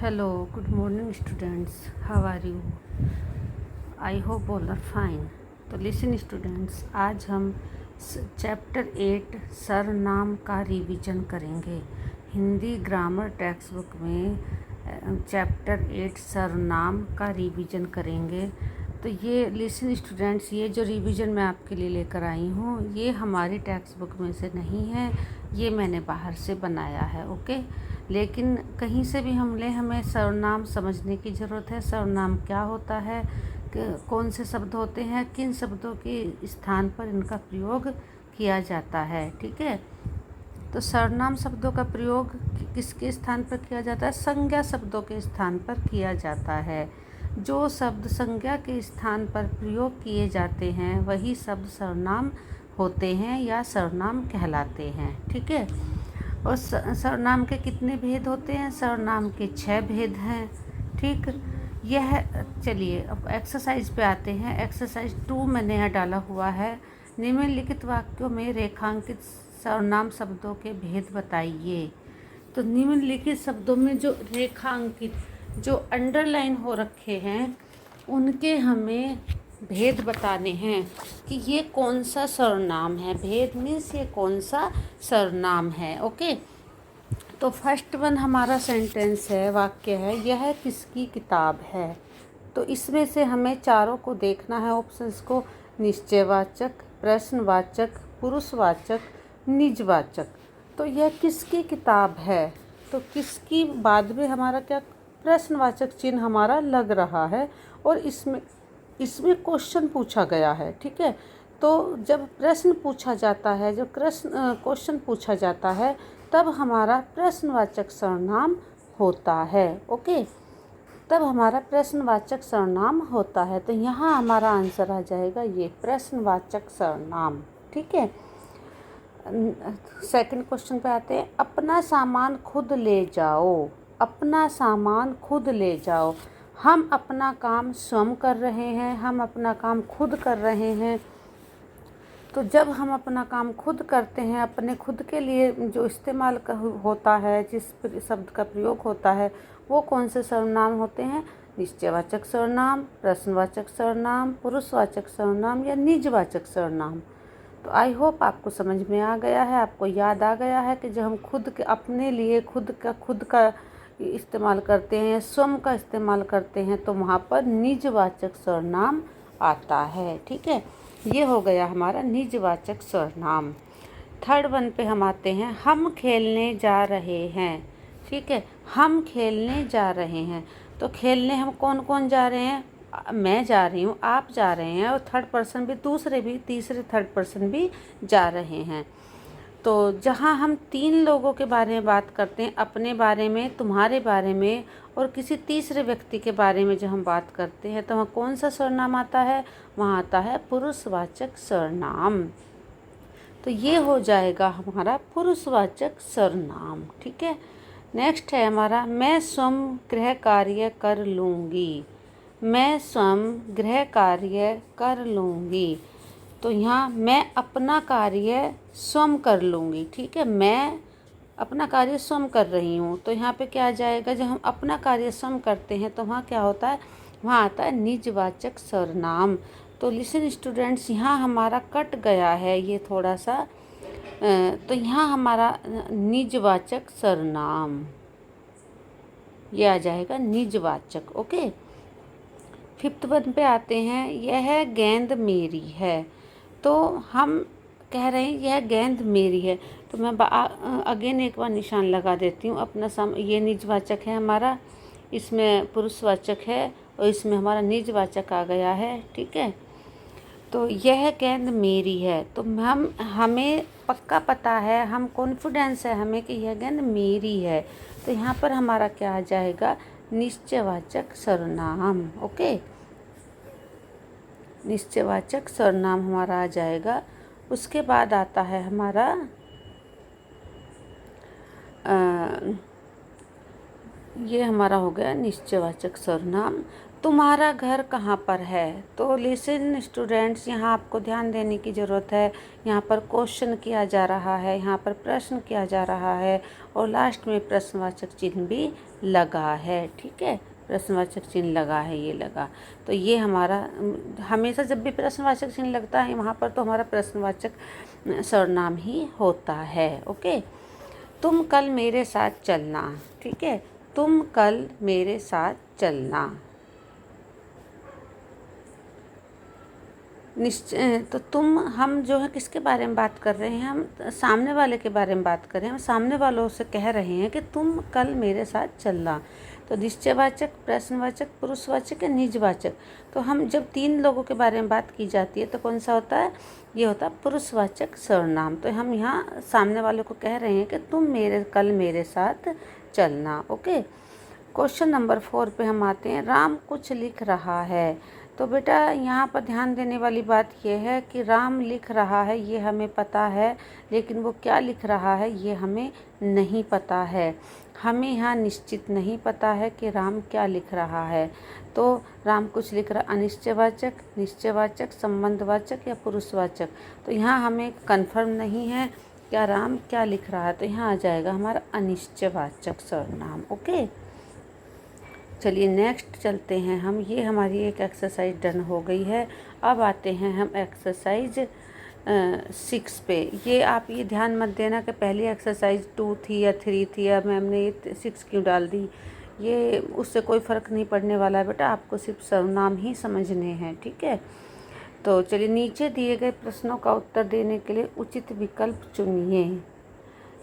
Hello, good morning students. How are you? I hope all are fine. तो listen students, आज हम chapter 8 सरनाम का revision करेंगे। Hindi grammar text book में chapter 8 सरनाम का रिवीजन करेंगे। तो ये लिसन स्टूडेंट्स, ये जो रिवीजन मैं आपके लिए लेकर आई हूँ, ये हमारी टेक्स्ट बुक में से नहीं है, ये मैंने बाहर से बनाया है। ओके, लेकिन कहीं से भी हमें सर्वनाम समझने की ज़रूरत है। सर्वनाम क्या होता है, कौन से शब्द होते हैं, किन शब्दों के स्थान पर इनका प्रयोग किया जाता है। ठीक है, तो सर्वनाम शब्दों का प्रयोग किसके स्थान पर किया जाता है? संज्ञा शब्दों के स्थान पर किया जाता है। जो शब्द संज्ञा के स्थान पर प्रयोग किए जाते हैं वही शब्द सर्वनाम होते हैं या सर्वनाम कहलाते हैं। ठीक है, और सर्वनाम के कितने भेद होते हैं? सर्वनाम के 6 भेद हैं। ठीक, यह चलिए अब एक्सरसाइज पे आते हैं। एक्सरसाइज 2 मैंने यहाँ डाला हुआ है। निम्नलिखित वाक्यों में रेखांकित सर्वनाम शब्दों के भेद बताइए। तो निम्नलिखित शब्दों में जो रेखांकित, जो अंडरलाइन हो रखे हैं, उनके हमें भेद बताने हैं कि ये कौन सा सर्वनाम है। भेद मीन्स ये कौन सा सर्वनाम है। ओके, तो फर्स्ट वन हमारा सेंटेंस है, वाक्य है, यह किसकी किताब है। तो इसमें से हमें चारों को देखना है, ऑप्शंस को। निश्चयवाचक, प्रश्नवाचक, पुरुषवाचक, निजवाचक। तो यह किसकी किताब है, तो किसकी बाद में हमारा क्या प्रश्नवाचक चिन्ह हमारा लग रहा है, और इसमें क्वेश्चन पूछा गया है। ठीक है, तो जब प्रश्न पूछा जाता है, जब क्वेश्चन पूछा जाता है, तब हमारा प्रश्नवाचक सर्वनाम होता है। ओके, तब हमारा प्रश्नवाचक सर्वनाम होता है। तो यहाँ हमारा आंसर आ जाएगा ये प्रश्नवाचक सर्वनाम। ठीक है, सेकंड क्वेश्चन पे आते हैं। अपना सामान खुद ले जाओ। अपना सामान खुद ले जाओ। हम अपना काम स्वयं कर रहे हैं, हम अपना काम खुद कर रहे हैं। तो जब हम अपना काम खुद करते हैं, अपने खुद के लिए जो इस्तेमाल होता है, जिस शब्द का प्रयोग होता है, वो कौन से सर्वनाम होते हैं? निश्चयवाचक सर्वनाम, प्रश्नवाचक सर्वनाम, पुरुषवाचक सर्वनाम या निजवाचक सर्वनाम। तो आई होप आपको समझ में आ गया है, आपको याद आ गया है कि जब हम खुद के अपने लिए खुद का इस्तेमाल करते हैं, स्वयं का इस्तेमाल करते हैं, तो वहाँ पर निजवाचक सर्वनाम आता है। ठीक है, ये हो गया हमारा निजवाचक सर्वनाम। थर्ड वन पे हम आते हैं। हम खेलने जा रहे हैं। ठीक है, हम खेलने जा रहे हैं। तो खेलने हम कौन कौन जा रहे हैं? मैं जा रही हूँ, आप जा रहे हैं, और थर्ड पर्सन भी, दूसरे भी, तीसरे थर्ड पर्सन भी जा रहे हैं। तो जहाँ हम 3 लोगों के बारे में बात करते हैं, अपने बारे में, तुम्हारे बारे में, और किसी तीसरे व्यक्ति के बारे में जब हम बात करते हैं, तो वहाँ कौन सा सर्वनाम आता है? वहाँ आता है पुरुषवाचक सर्वनाम। तो ये हो जाएगा हमारा पुरुषवाचक सर्वनाम। ठीक है, नेक्स्ट है हमारा, मैं स्वयं गृह कार्य कर लूँगी। मैं स्वयं गृह कार्य कर लूँगी। तो यहाँ मैं अपना कार्य स्वयं कर लूँगी। ठीक है, मैं अपना कार्य स्वयं कर रही हूँ। तो यहाँ पे क्या आ जाएगा? जब हम अपना कार्य स्वयं करते हैं तो वहाँ क्या होता है? वहाँ आता है निजवाचक सर्वनाम। तो लिसन स्टूडेंट्स, यहाँ हमारा कट गया है ये थोड़ा सा, तो यहाँ हमारा निजवाचक सर्वनाम ये आ जाएगा निजवाचक। ओके, फिफ्थ वन पे आते हैं। यह गेंद मेरी है। तो हम कह रहे हैं यह गेंद मेरी है, तो मैं अगेन एक बार निशान लगा देती हूँ। अपना ये निजवाचक है हमारा, इसमें पुरुषवाचक है, और इसमें हमारा निजवाचक आ गया है। ठीक है, तो यह गेंद मेरी है। तो हमें पक्का पता है, हम कॉन्फिडेंस है हमें कि यह गेंद मेरी है। तो यहाँ पर हमारा क्या आ जाएगा? निश्चयवाचक सर्वनाम। ओके, निश्चयवाचक सर्वनाम हमारा आ जाएगा। उसके बाद आता है हमारा ये हमारा हो गया निश्चयवाचक सर्वनाम। तुम्हारा घर कहाँ पर है। तो लिसन स्टूडेंट्स, यहाँ आपको ध्यान देने की ज़रूरत है। यहाँ पर क्वेश्चन किया जा रहा है, यहाँ पर प्रश्न किया जा रहा है और लास्ट में प्रश्नवाचक चिन्ह भी लगा है। ठीक है, प्रश्नवाचक चिन्ह लगा है, ये लगा। तो ये हमारा हमेशा जब भी प्रश्नवाचक चिन्ह लगता है वहाँ पर, तो हमारा प्रश्नवाचक सर्वनाम ही होता है। ओके, तुम कल मेरे साथ चलना। ठीक है, तुम कल मेरे साथ चलना। निश्चय, तो तुम, हम जो है किसके बारे में बात कर रहे हैं, हम सामने वाले के बारे में बात कर रहे हैं। हम सामने वालों से कह रहे हैं कि तुम कल मेरे साथ चलना। तो निश्चयवाचक, प्रश्नवाचक, पुरुषवाचक या निजवाचक। तो हम जब 3 लोगों के बारे में बात की जाती है तो कौन सा होता है, ये होता है पुरुषवाचक सर्वनाम। तो हम यहाँ सामने वाले को कह रहे हैं कि तुम कल मेरे साथ चलना। ओके, क्वेश्चन नंबर 4 पे हम आते हैं। राम कुछ लिख रहा है। तो बेटा यहाँ पर ध्यान देने वाली बात यह है कि राम लिख रहा है, ये हमें पता है, लेकिन वो क्या लिख रहा है ये हमें नहीं पता है। हमें यहाँ निश्चित नहीं पता है कि राम क्या लिख रहा है। तो राम कुछ लिख रहा, अनिश्चयवाचक, निश्चयवाचक, संबंधवाचक या पुरुषवाचक। तो यहाँ हमें कन्फर्म नहीं है क्या राम क्या लिख रहा है, तो यहाँ आ जाएगा हमारा अनिश्चयवाचक सर्वनाम। ओके, चलिए नेक्स्ट चलते हैं हम। ये हमारी एक एक्सरसाइज डन हो गई है। अब आते हैं हम एक्सरसाइज 6 पे। ये आप ये ध्यान मत देना कि पहली एक्सरसाइज 2 थी या 3 थी, या मैम ने ये 6 क्यों डाल दी। ये उससे कोई फ़र्क नहीं पड़ने वाला है बेटा, आपको सिर्फ सर्वनाम ही समझने हैं। ठीक है, तो चलिए नीचे दिए गए प्रश्नों का उत्तर देने के लिए उचित विकल्प चुनिए।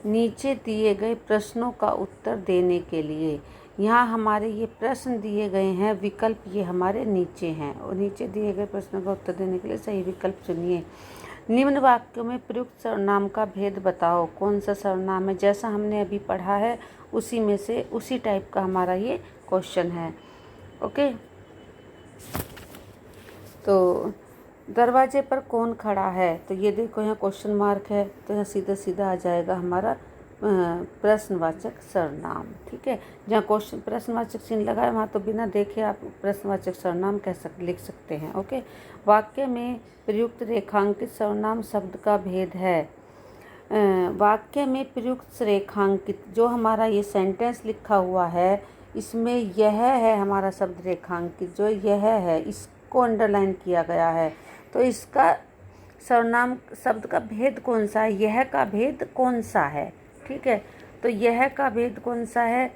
नीचे दिए गए प्रश्नों का उत्तर देने के लिए, यहाँ हमारे ये प्रश्न दिए गए हैं, विकल्प ये हमारे नीचे हैं, और नीचे दिए गए प्रश्नों का उत्तर देने के लिए सही विकल्प चुनिए। निम्न वाक्यों में प्रयुक्त सर्वनाम का भेद बताओ। कौन सा सर्वनाम है, जैसा हमने अभी पढ़ा है उसी में से उसी टाइप का हमारा ये क्वेश्चन है। ओके, तो दरवाजे पर कौन खड़ा है। तो ये देखो यहाँ क्वेश्चन मार्क है, तो यहाँ सीधा सीधा आ जाएगा हमारा प्रश्नवाचक सर्वनाम। ठीक है, जहाँ क्वेश्चन प्रश्नवाचक चिन्ह लगा है वहाँ तो बिना देखे आप प्रश्नवाचक सर्वनाम लिख सकते हैं। ओके, वाक्य में प्रयुक्त रेखांकित सर्वनाम शब्द का भेद है। वाक्य में प्रयुक्त रेखांकित, जो हमारा ये सेंटेंस लिखा हुआ है इसमें यह है हमारा शब्द रेखांकित, जो यह है इसको अंडरलाइन किया गया है। तो इसका सर्वनाम शब्द का भेद कौन सा है, यह का भेद कौन सा है। ठीक है, तो यह का भेद कौन सा है,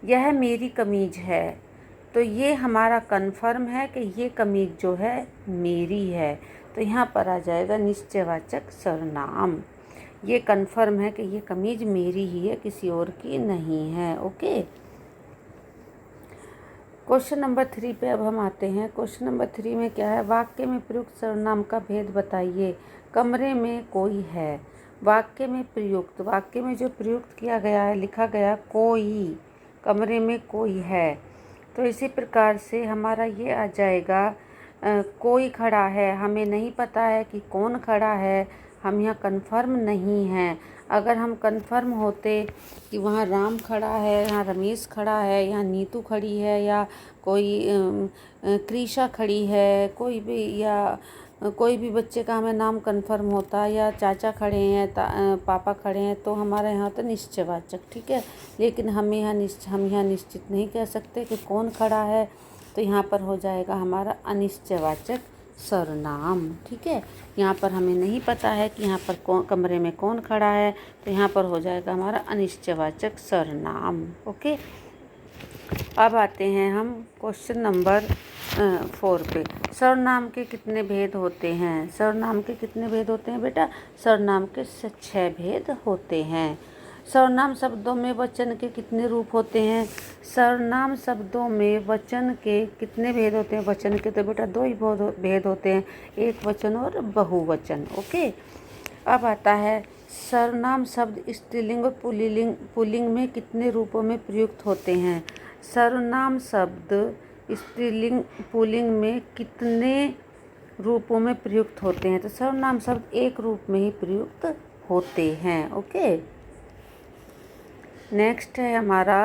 यह मेरी कमीज है। तो ये हमारा कन्फर्म है कि ये कमीज जो है मेरी है। तो यहाँ पर आ जाएगा निश्चयवाचक सर्वनाम। ये कन्फर्म है कि ये कमीज मेरी ही है, किसी और की नहीं है। ओके, क्वेश्चन नंबर 3 पे अब हम आते हैं। क्वेश्चन नंबर 3 में क्या है, वाक्य में प्रयुक्त सर्वनाम का भेद बताइए। कमरे में कोई है। वाक्य में प्रयुक्त, वाक्य में जो प्रयुक्त किया गया है, लिखा गया कोई, कमरे में कोई है। तो इसी प्रकार से हमारा ये आ जाएगा कोई खड़ा है। हमें नहीं पता है कि कौन खड़ा है, हम यहाँ कन्फर्म नहीं हैं। अगर हम कन्फर्म होते कि वहाँ राम खड़ा है, यहाँ रमेश खड़ा है, यहाँ नीतू खड़ी है, या कोई कृषा खड़ी है, कोई भी, या कोई भी बच्चे का हमें नाम कन्फर्म होता, या चाचा खड़े हैं, पापा खड़े हैं, तो हमारे यहाँ तो निश्चयवाचक। ठीक है, लेकिन हम यहाँ निश्चित नहीं कह सकते कि कौन खड़ा है, तो यहाँ पर हो जाएगा हमारा अनिश्चयवाचक सर्वनाम। ठीक है, यहाँ पर हमें नहीं पता है कि यहाँ पर कमरे में कौन खड़ा है, तो यहाँ पर हो जाएगा हमारा अनिश्चयवाचक सर्वनाम। ओके, अब आते हैं हम क्वेश्चन नंबर 4 पे। सर्वनाम के कितने भेद होते हैं। सर्वनाम के कितने भेद होते हैं बेटा, सर्वनाम के 6 भेद होते हैं। सर्वनाम शब्दों में वचन के कितने रूप होते हैं। सर्वनाम शब्दों में वचन के कितने भेद होते हैं। वचन के तो बेटा 2 ही भेद होते हैं, एक वचन और बहुवचन। ओके, अब आता है सर्वनाम शब्द स्त्रीलिंग और पुल्लिंग में कितने रूपों में प्रयुक्त होते हैं। सर्वनाम शब्द स्त्रीलिंग पुल्लिंग में कितने रूपों में प्रयुक्त होते हैं। तो सर्वनाम शब्द एक रूप में ही प्रयुक्त होते हैं। ओके, नेक्स्ट है हमारा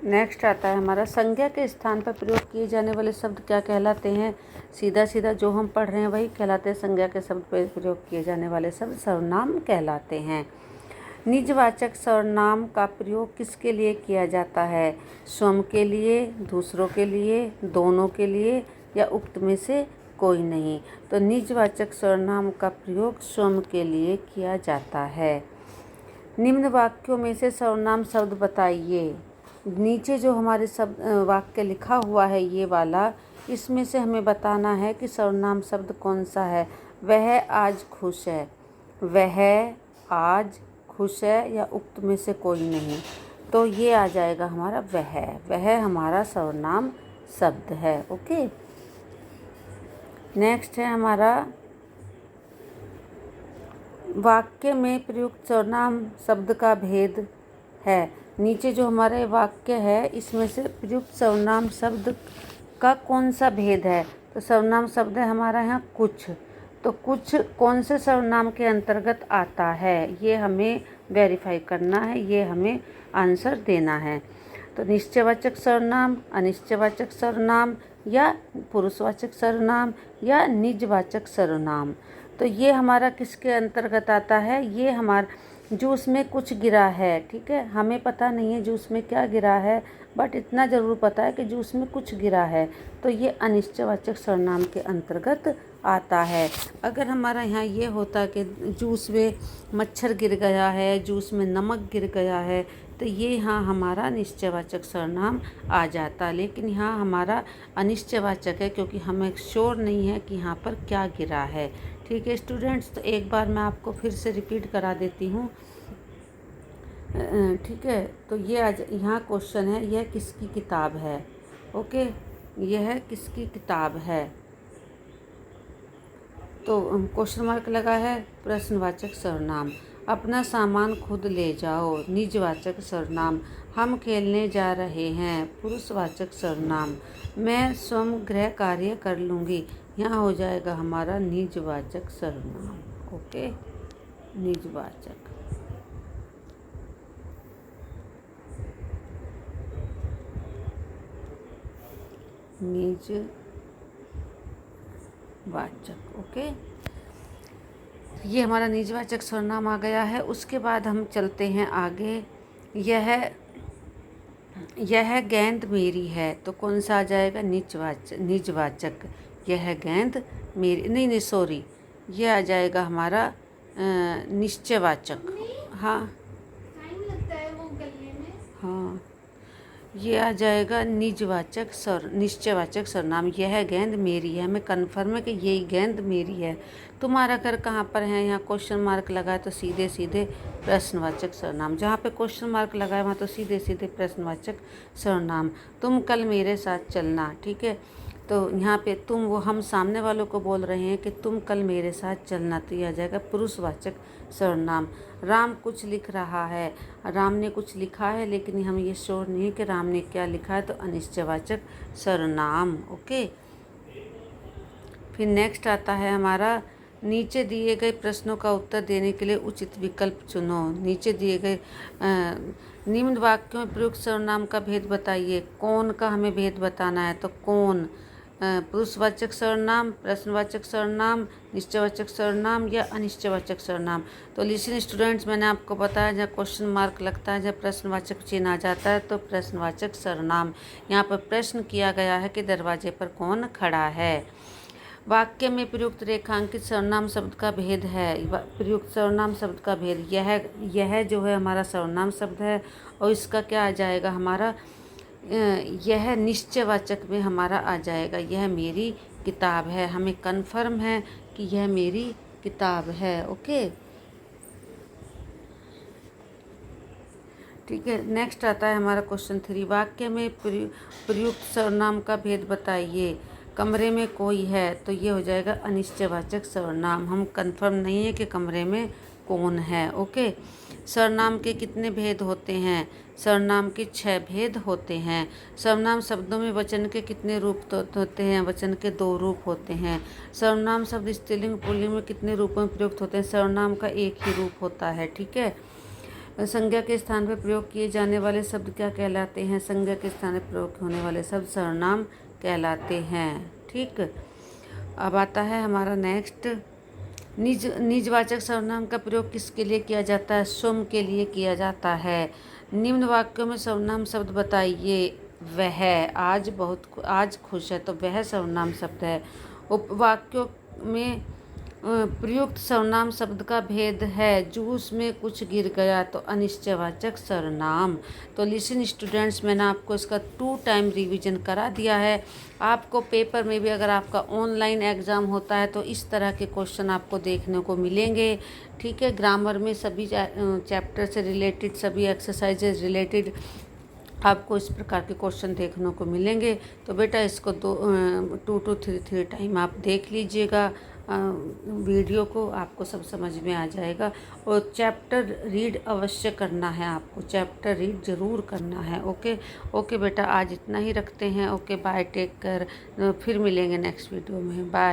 नेक्स्ट आता है हमारा संज्ञा के स्थान पर प्रयोग किए जाने वाले शब्द क्या कहलाते हैं। सीधा सीधा जो हम पढ़ रहे हैं वही कहलाते हैं। संज्ञा के शब्द पर प्रयोग किए जाने वाले शब्द सर्वनाम कहलाते हैं। निजवाचक सर्वनाम का प्रयोग किसके लिए किया जाता है। स्वयं के लिए, दूसरों के लिए, दोनों के लिए या उक्त में से कोई नहीं। तो निजवाचक सर्वनाम का प्रयोग स्वयं के लिए किया जाता है। निम्न वाक्यों में से सर्वनाम शब्द बताइए। नीचे जो हमारे शब्द वाक्य लिखा हुआ है ये वाला, इसमें से हमें बताना है कि सर्वनाम शब्द कौन सा है। वह आज खुश है, वह आज खुश है या उक्त में से कोई नहीं। तो ये आ जाएगा हमारा वह हमारा सर्वनाम शब्द है। ओके, नेक्स्ट है हमारा वाक्य में प्रयुक्त सर्वनाम शब्द का भेद है। नीचे जो हमारे वाक्य है इसमें से प्रयुक्त सर्वनाम शब्द का कौन सा भेद है। तो सर्वनाम शब्द है हमारा यहाँ कुछ। तो कुछ कौन से सर्वनाम के अंतर्गत आता है ये हमें वेरीफाई करना है, ये हमें आंसर देना है। तो निश्चयवाचक सर्वनाम, अनिश्चयवाचक सर्वनाम या पुरुषवाचक सर्वनाम या निजवाचक सर्वनाम। तो ये हमारा किसके अंतर्गत आता है। ये हमारा जो उसमें कुछ गिरा है, ठीक है। हमें पता नहीं है जूस में क्या गिरा है, बट इतना ज़रूर पता है कि जूस में कुछ गिरा है। तो ये अनिश्चयवाचक सर्वनाम के अंतर्गत आता है। अगर हमारा यहाँ ये होता कि जूस में मच्छर गिर गया है, जूस में नमक गिर गया है, तो ये यहाँ हमारा निश्चयवाचक सर्वनाम आ जाता। लेकिन यहाँ हमारा अनिश्चयवाचक है क्योंकि हमें श्योर नहीं है कि यहाँ पर क्या गिरा है। ठीक है स्टूडेंट्स, तो एक बार मैं आपको फिर से रिपीट करा देती हूँ। ठीक है, तो ये आज यहाँ क्वेश्चन है, यह किसकी किताब है। ओके, यह किसकी किताब है। तो क्वेश्चन मार्क लगा है प्रश्नवाचक सर्वनाम। अपना सामान खुद ले जाओ, निजवाचक सर्वनाम। हम खेलने जा रहे हैं, पुरुषवाचक सर्वनाम। मैं स्वयं गृह कार्य कर लूँगी, यहाँ हो जाएगा हमारा निजवाचक सर्वनाम। ओके, निजवाचक। निजवाचक। ओके, ये हमारा निजवाचक सर्वनाम आ गया है। उसके बाद हम चलते हैं आगे। यह गेंद मेरी है, तो कौन सा आ जाएगा। निजवाचक। यह गेंद मेरी, नहीं सॉरी, ये आ जाएगा हमारा निश्चयवाचक। हाँ लगता है वो गलने में। हाँ, ये आ जाएगा निश्चयवाचक सर्वनाम। यह गेंद मेरी है, हमें कन्फर्म है कि यही गेंद मेरी है। तुम्हारा घर कहाँ पर है, यहाँ क्वेश्चन मार्क लगा है तो सीधे सीधे प्रश्नवाचक सर्वनाम। जहाँ पे क्वेश्चन मार्क लगा है वहाँ तो सीधे सीधे प्रश्नवाचक सर्वनाम। तुम कल मेरे साथ चलना, ठीक है। तो यहाँ पे तुम, वो हम सामने वालों को बोल रहे हैं कि तुम कल मेरे साथ चलना, तो यह आ जाएगा पुरुषवाचक सर्वनाम। राम कुछ लिख रहा है, राम ने कुछ लिखा है लेकिन हमें ये श्योर नहीं है कि राम ने क्या लिखा है, तो अनिश्चयवाचक सर्वनाम। ओके, फिर नेक्स्ट आता है हमारा नीचे दिए गए प्रश्नों का उत्तर देने के लिए उचित विकल्प चुनो। नीचे दिए गए निम्न वाक्यों में प्रयुक्त सर्वनाम का भेद बताइए। कौन का हमें भेद बताना है, तो कौन पुरुषवाचक सर्वनाम, प्रश्नवाचक सर्वनाम, निश्चयवाचक सर्वनाम या अनिश्चयवाचक सर्वनाम। तो लिसन स्टूडेंट्स, मैंने आपको बताया जब क्वेश्चन मार्क लगता है, जब प्रश्नवाचक चिन्ह आ जाता है तो प्रश्नवाचक सर्वनाम। यहाँ पर प्रश्न किया गया है कि दरवाजे पर कौन खड़ा है। वाक्य में प्रयुक्त रेखांकित सर्वनाम शब्द का भेद है। प्रयुक्त सर्वनाम शब्द का भेद, यह जो है हमारा सर्वनाम शब्द है और इसका क्या आ जाएगा हमारा, यह निश्चयवाचक में हमारा आ जाएगा। यह मेरी किताब है, हमें कन्फर्म है कि यह मेरी किताब है। ओके, ठीक है। नेक्स्ट आता है हमारा क्वेश्चन 3। वाक्य में प्रयुक्त सर्वनाम का भेद बताइए। कमरे में कोई है, तो ये हो जाएगा अनिश्चयवाचक सर्वनाम। हम कंफर्म नहीं है कि कमरे में कौन है। ओके, सर्वनाम के कितने भेद होते हैं। सर्वनाम के 6 भेद होते हैं। सर्वनाम शब्दों में वचन के कितने रूप होते हैं। वचन के 2 रूप होते हैं। सर्वनाम शब्द स्त्रीलिंग पुल्लिंग में कितने रूपों में प्रयुक्त होते हैं। सर्वनाम का एक ही रूप होता है, ठीक है। संज्ञा के स्थान पर प्रयोग किए जाने वाले शब्द क्या कहलाते हैं? संज्ञा के स्थान पर प्रयोग होने वाले शब्द सर्वनाम कहलाते हैं। ठीक, अब आता है हमारा नेक्स्ट, निजवाचक सर्वनाम का प्रयोग किसके लिए किया जाता है? स्वयं के लिए किया जाता है। निम्न वाक्यों में सर्वनाम शब्द बताइए। वह आज खुश है, तो वह सर्वनाम शब्द है। उपवाक्यों में प्रयुक्त सर्वनाम शब्द का भेद है। जूस में कुछ गिर गया, तो अनिश्चयवाचक सर्वनाम। तो लिसन स्टूडेंट्स, मैंने आपको इसका 2 टाइम रिवीजन करा दिया है। आपको पेपर में भी अगर आपका ऑनलाइन एग्ज़ाम होता है तो इस तरह के क्वेश्चन आपको देखने को मिलेंगे। ठीक है, ग्रामर में सभी चैप्टर से रिलेटेड, सभी एक्सरसाइजेज रिलेटेड आपको इस प्रकार के क्वेश्चन देखने को मिलेंगे। तो बेटा इसको 2 to 3 टाइम आप देख लीजिएगा वीडियो को, आपको सब समझ में आ जाएगा। और चैप्टर रीड अवश्य करना है, आपको चैप्टर रीड ज़रूर करना है। ओके बेटा, आज इतना ही रखते हैं। Okay, bye, take care. फिर मिलेंगे नेक्स्ट वीडियो में। बाय।